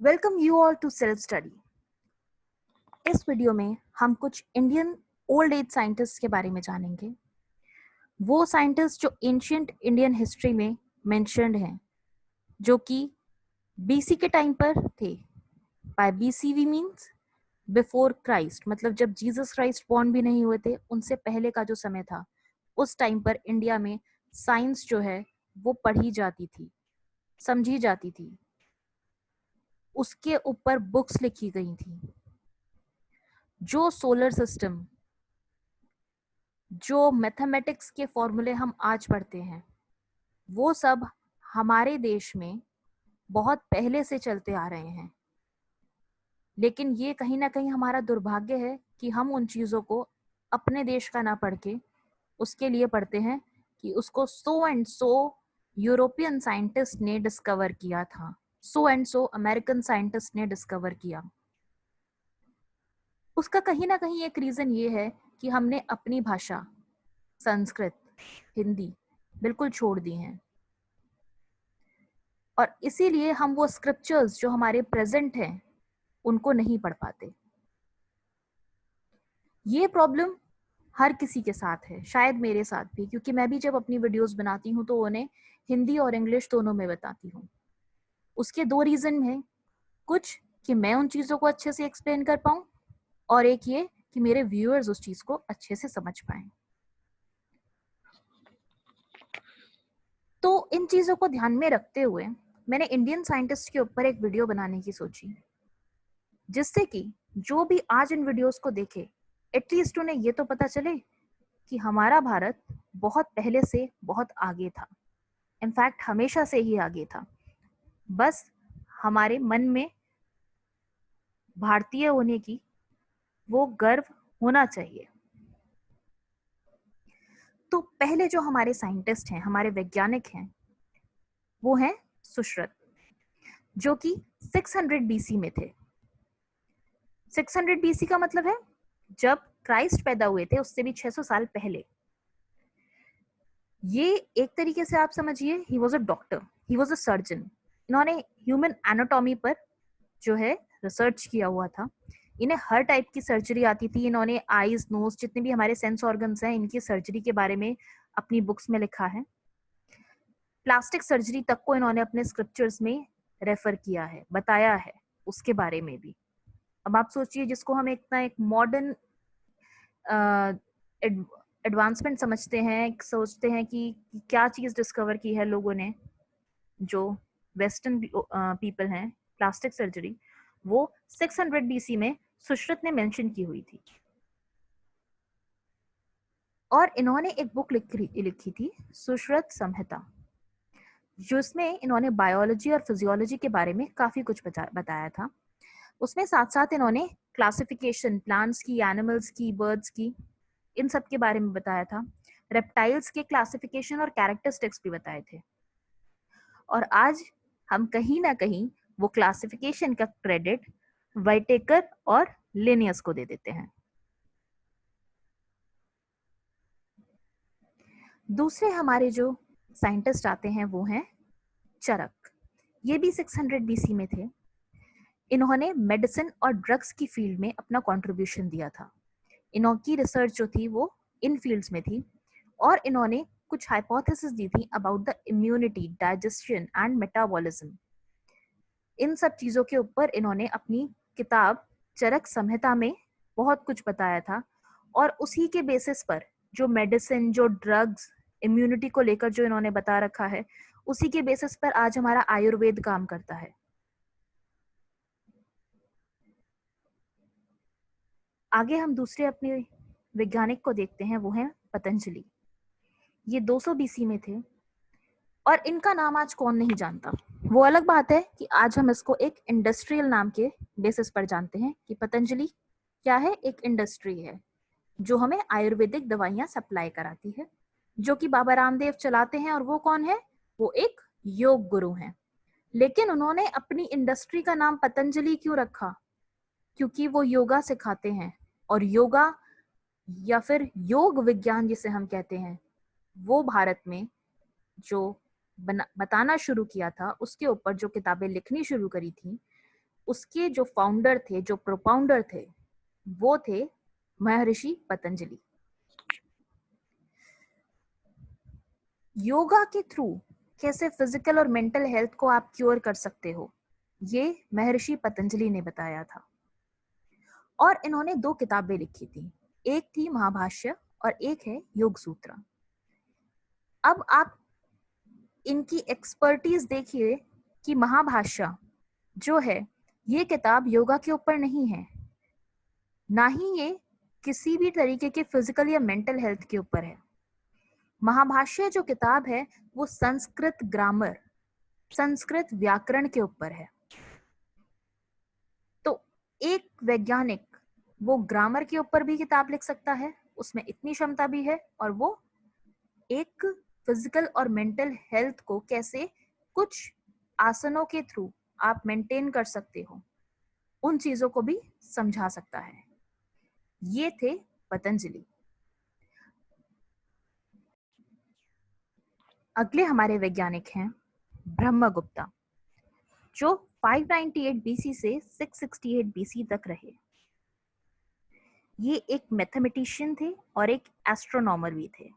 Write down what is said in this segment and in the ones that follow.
Welcome you all to self study. इस video में हम कुछ इंडियन ओल्ड एज साइंटिस्ट के बारे में जानेंगे। वो साइंटिस्ट जो एंशियंट इंडियन हिस्ट्री में मेंशन्ड हैं, जो कि बीसी के टाइम पर थे। By BC we means before Christ, मतलब जब जीसस क्राइस्ट बॉर्न भी नहीं हुए थे, उनसे पहले का जो समय था, उस टाइम पर इंडिया में साइंस जो है वो पढ़ी जाती थी, समझी जाती थी, उसके ऊपर बुक्स लिखी गई थी। जो सोलर सिस्टम, जो मैथमेटिक्स के फॉर्मूले हम आज पढ़ते हैं, वो सब हमारे देश में बहुत पहले से चलते आ रहे हैं। लेकिन ये कहीं ना कहीं हमारा दुर्भाग्य है कि हम उन चीज़ों को अपने देश का ना पढ़ के उसके लिए पढ़ते हैं कि उसको so and so European scientist ने डिस्कवर किया था, so and so American scientist ने डिस्कवर किया। उसका कहीं ना कहीं एक रीज़न ये है कि हमने अपनी भाषा संस्कृत, हिंदी बिल्कुल छोड़ दी हैं, और इसीलिए हम वो स्क्रिप्चर्स जो हमारे प्रेजेंट हैं उनको नहीं पढ़ पाते। ये प्रॉब्लम हर किसी के साथ है, शायद मेरे साथ भी, क्योंकि मैं भी जब अपनी वीडियोस बनाती हूँ तो उन्हें हिंदी और इंग्लिश दोनों में बताती हूँ। उसके दो रीज़न हैं, कुछ कि मैं उन चीज़ों को अच्छे से एक्सप्लेन कर पाऊँ, और एक ये कि मेरे व्यूअर्स उस चीज़ को अच्छे से समझ पाएं। तो इन चीज़ों को ध्यान में रखते हुए मैंने इंडियन साइंटिस्ट के ऊपर एक वीडियो बनाने की सोची, जिससे कि जो भी आज इन वीडियोस को देखे, एटलीस्ट उन्हें ये तो पता चले कि हमारा भारत बहुत पहले से बहुत आगे था। इनफैक्ट हमेशा से ही आगे था, बस हमारे मन में भारतीय होने की वो गर्व होना चाहिए। तो पहले जो हमारे साइंटिस्ट हैं, हमारे वैज्ञानिक हैं, वो हैं सुश्रुत, जो कि 600 बीसी में थे। 600 बीसी का मतलब है जब क्राइस्ट पैदा हुए थे, उससे भी 600 साल पहले। ये एक तरीके से आप समझिए, he was a doctor, he was a surgeon. इन्होंने ह्यूमन एनाटॉमी पर जो है रिसर्च किया हुआ था। इन्हें हर टाइप की सर्जरी आती थी। इन्होंने आईज, नोज, जितने भी हमारे सेंस ऑर्गन्स हैं, इनकी सर्जरी के बारे में अपनी बुक्स में लिखा है। प्लास्टिक सर्जरी तक को इन्होंने अपने स्क्रिप्चर्स में रेफर किया है, बताया है उसके बारे में भी। अब आप सोचिए, जिसको हम इतना एक मॉडर्न एडवांसमेंट समझते हैं, सोचते हैं कि क्या चीज़ डिस्कवर की है लोगों ने, जो वेस्टर्न पीपल हैं, प्लास्टिक सर्जरी, वो 600 बीसी में सुश्रुत ने मेंशन की हुई थी। और इन्होंने एक बुक लिखी थी, सुश्रुत संहिता, जिसमें इन्होंने बायोलॉजी और फिजियोलॉजी के बारे में काफ़ी कुछ बताया था। उसमें साथ साथ इन्होंने क्लासिफिकेशन, प्लांट्स की, एनिमल्स की, बर्ड्स की, इन सब के बारे में बताया था। रेप्टाइल्स के क्लासिफिकेशन और कैरेक्टरिस्टिक्स भी बताए थे। और आज हम कहीं ना कहीं वो क्लासिफिकेशन का क्रेडिट वाइटेकर और लिनियस को दे देते हैं। दूसरे हमारे जो साइंटिस्ट आते हैं वो हैं चरक। ये भी 600 बीसी में थे। इन्होंने मेडिसिन और ड्रग्स की फील्ड में अपना कंट्रीब्यूशन दिया था। इनकी रिसर्च जो थी वो इन फील्ड्स में थी, और इन्होंने कुछ हाइपोथेसिस दी थी about the immunity, digestion and metabolism. इन सब चीज़ों के ऊपर इन्होंने अपनी किताब चरक संहिता में बहुत कुछ बताया था। और उसी के बेसिस पर जो मेडिसिन, जो ड्रग्स, इम्यूनिटी को लेकर जो इन्होंने बता रखा है, उसी के बेसिस पर आज हमारा आयुर्वेद काम करता है। आगे हम दूसरे अपने वैज्ञानिक को देखते हैं, वो हैं पतंजलि। ये 200 बीसी में थे, और इनका नाम आज कौन नहीं जानता। वो अलग बात है कि आज हम इसको एक इंडस्ट्रियल नाम के बेसिस पर जानते हैं कि पतंजलि क्या है, एक इंडस्ट्री है जो हमें आयुर्वेदिक दवाइयाँ सप्लाई कराती है, जो कि बाबा रामदेव चलाते हैं। और वो कौन है? वो एक योग गुरु हैं। लेकिन उन्होंने अपनी इंडस्ट्री का नाम पतंजलि क्यों रखा? क्योंकि वो योगा सिखाते हैं, और योगा या फिर योग विज्ञान जिसे हम कहते हैं, वो भारत में जो बताना शुरू किया था, उसके ऊपर जो किताबें लिखनी शुरू करी थी, उसके जो फाउंडर थे, जो प्रोपाउंडर थे, वो थे महर्षि पतंजलि। योगा के थ्रू कैसे फिजिकल और मेंटल हेल्थ को आप क्योर कर सकते हो, ये महर्षि पतंजलि ने बताया था। और इन्होंने 2 किताबें लिखी थी, एक थी महाभाष्य और एक है योग सूत्र। अब आप इनकी एक्सपर्टीज देखिए कि महाभाष्य जो है, ये किताब योगा के ऊपर नहीं है, ना ही ये किसी भी तरीके के फिजिकल या मेंटल हेल्थ के ऊपर है। महाभाष्य जो किताब है वो संस्कृत ग्रामर, संस्कृत व्याकरण के ऊपर है। तो एक वैज्ञानिक वो ग्रामर के ऊपर भी किताब लिख सकता है, उसमें इतनी क्षमता भी है, और वो एक फिजिकल और मेंटल हेल्थ को कैसे कुछ आसनों के थ्रू आप मेंटेन कर सकते हो, उन चीजों को भी समझा सकता है। ये थे पतंजलि। अगले हमारे वैज्ञानिक हैं ब्रह्मगुप्ता, जो 598 बीसी से 668 बीसी तक रहे। ये एक मैथमेटिशियन थे और एक एस्ट्रोनॉमर भी थे।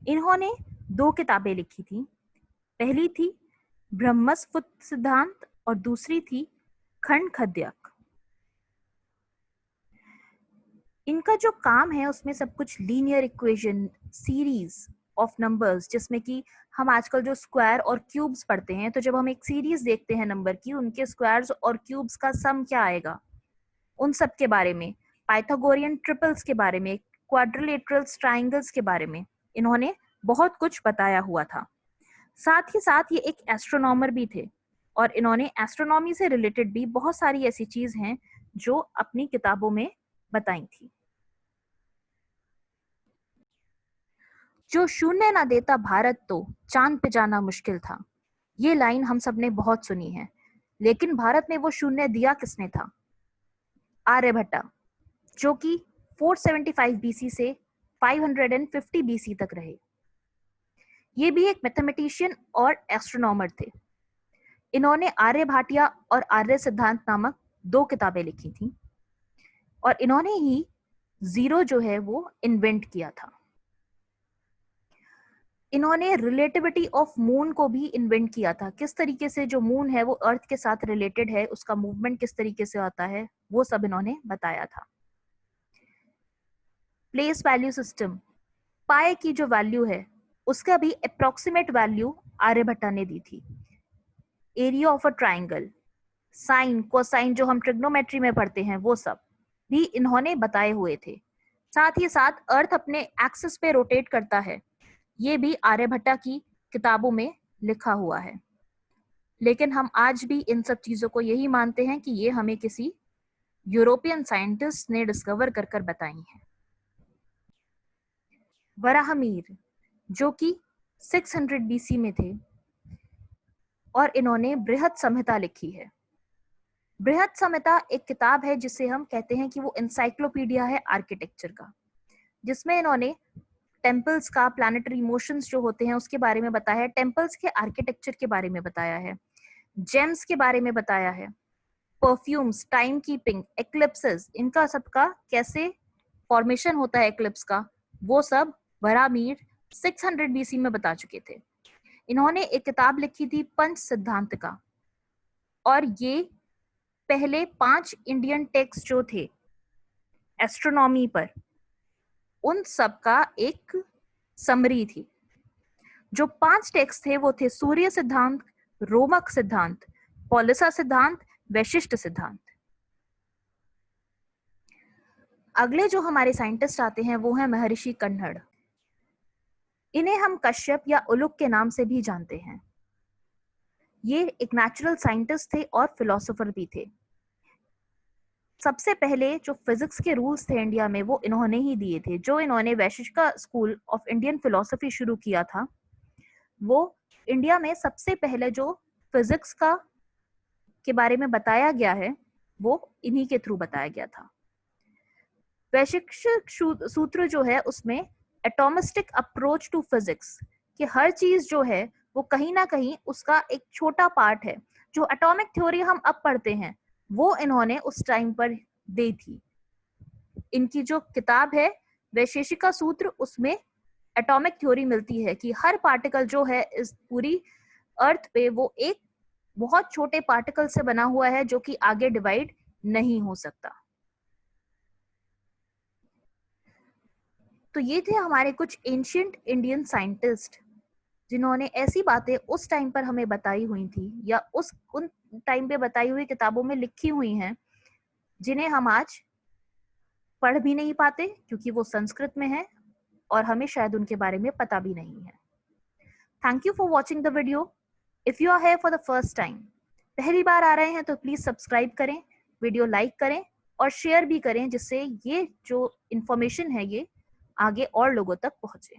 इन्होंने 2 किताबें लिखी थी, पहली थी ब्रह्मस्फुट सिद्धांत और दूसरी थी खंड खद्यक। इनका जो काम है उसमें सब कुछ linear equation, series of numbers, जिसमें कि हम आजकल जो स्क्वायर और क्यूब्स पढ़ते हैं, तो जब हम एक सीरीज देखते हैं नंबर की, उनके स्क्वायर्स और क्यूब्स का सम क्या आएगा, उन सब के बारे में, पाइथागोरियन ट्रिपल्स के बारे में, क्वाड्रिलेटरल्स, ट्राइंगल्स के बारे में इन्होंने बहुत कुछ बताया हुआ था। साथ ही साथ ये एक एस्ट्रोनॉमर भी थे, और इन्होंने एस्ट्रोनॉमी से रिलेटेड भी बहुत सारी ऐसी चीज हैं जो अपनी किताबों में बताई थी। जो शून्य ना देता भारत तो चांद पे जाना मुश्किल था, ये लाइन हम सब ने बहुत सुनी है, लेकिन भारत में वो शून्य दिया किसने था? आर्यभट्टा, जो कि 475 बीसी से 550 बीसी तक रहे। ये भी एक मैथमेटिशियन और एस्ट्रोनॉमर थे। इन्होंने आर्यभाटिया और आर्य सिद्धांत नामक 2 किताबें लिखी थी, और इन्होंने ही जीरो जो है वो इन्वेंट किया था। इन्होंने रिलेटिविटी ऑफ मून को भी इन्वेंट किया था, किस तरीके से जो मून है वो अर्थ के साथ रिलेटेड है, उसका मूवमेंट किस तरीके से आता है, वो सब इन्होंने बताया था। प्लेस वैल्यू सिस्टम, पाई की जो वैल्यू है उसका भी अप्रोक्सीमेट वैल्यू आर्यभट्टा ने दी थी। Area of a triangle, sine, cosine जो हम ट्रिग्नोमेट्री में पढ़ते हैं, वो सब भी इन्होंने बताए हुए थे। साथ ही साथ अर्थ अपने एक्सिस पे रोटेट करता है, ये भी आर्यभट्टा की किताबों में लिखा हुआ है। लेकिन हम आज भी इन सब चीजों को यही मानते हैं कि ये हमें किसी यूरोपियन साइंटिस्ट ने डिस्कवर कर कर बताई हैं। वराहमिहिर, जो कि 600 बीसी में थे, और इन्होंने बृहद संहिता लिखी है। बृहद संहिता एक किताब है जिसे हम कहते हैं कि वो इंसाइक्लोपीडिया है आर्किटेक्चर का, जिसमें इन्होंने टेम्पल्स का, प्लैनेटरी मोशंस जो होते हैं उसके बारे में बताया है, टेम्पल्स के आर्किटेक्चर के बारे में बताया है, जेम्स के बारे में बताया है, परफ्यूम्स, टाइम कीपिंग, एक्लिप्सेस, इनका सबका कैसे फॉर्मेशन होता है एक्लिप्स का, वो सब वराहमिहिर 600 बीसी में बता चुके थे। इन्होंने एक किताब लिखी थी पंच सिद्धांत का, और ये पहले 5 इंडियन टेक्स्ट जो थे एस्ट्रोनॉमी पर, उन सब का एक समरी थी। जो 5 टेक्स्ट थे वो थे सूर्य सिद्धांत, रोमक सिद्धांत, पॉलिसा सिद्धांत, वैशिष्ट सिद्धांत। अगले जो हमारे साइंटिस्ट आते हैं वो है महर्षि कन्नड़। इन्हें हम कश्यप या उलुक के नाम से भी जानते हैं। ये एक नेचुरल साइंटिस्ट थे और फिलोसोफर भी थे। सबसे पहले जो फिजिक्स के रूल्स थे इंडिया में वो इन्होंने ही दिए थे। जो इन्होंने वैशिष्टिक स्कूल ऑफ इंडियन फिलोसफी शुरू किया था, वो इंडिया में सबसे पहले जो फिजिक्स का के बारे में बताया गया है वो इन्हीं के थ्रू बताया गया था। वैशेषिक सूत्र जो है उसमें एटॉमिस्टिक अप्रोच टू फिजिक्स, कि हर चीज जो है वो कहीं ना कहीं उसका एक छोटा पार्ट है। जो एटॉमिक थ्योरी हम अब पढ़ते हैं वो इन्होंने उस टाइम पर दी थी। इनकी जो किताब है वैशेषिका सूत्र, उसमें एटॉमिक थ्योरी मिलती है कि हर पार्टिकल जो है इस पूरी अर्थ पे वो एक बहुत छोटे पार्टिकल से बना हुआ है जो कि आगे डिवाइड नहीं हो सकता। तो ये थे हमारे कुछ एंशियंट इंडियन साइंटिस्ट जिन्होंने ऐसी बातें उस टाइम पर हमें बताई हुई थी या उन टाइम पे बताई हुई किताबों में लिखी हुई हैं, जिन्हें हम आज पढ़ भी नहीं पाते क्योंकि वो संस्कृत में है और हमें शायद उनके बारे में पता भी नहीं है। Thank you for watching the video. If you are here for the first time, पहली बार आ रहे हैं तो प्लीज सब्सक्राइब करें, वीडियो लाइक करें और शेयर भी करें, जिससे ये जो इंफॉर्मेशन है ये आगे और लोगों तक पहुंचे।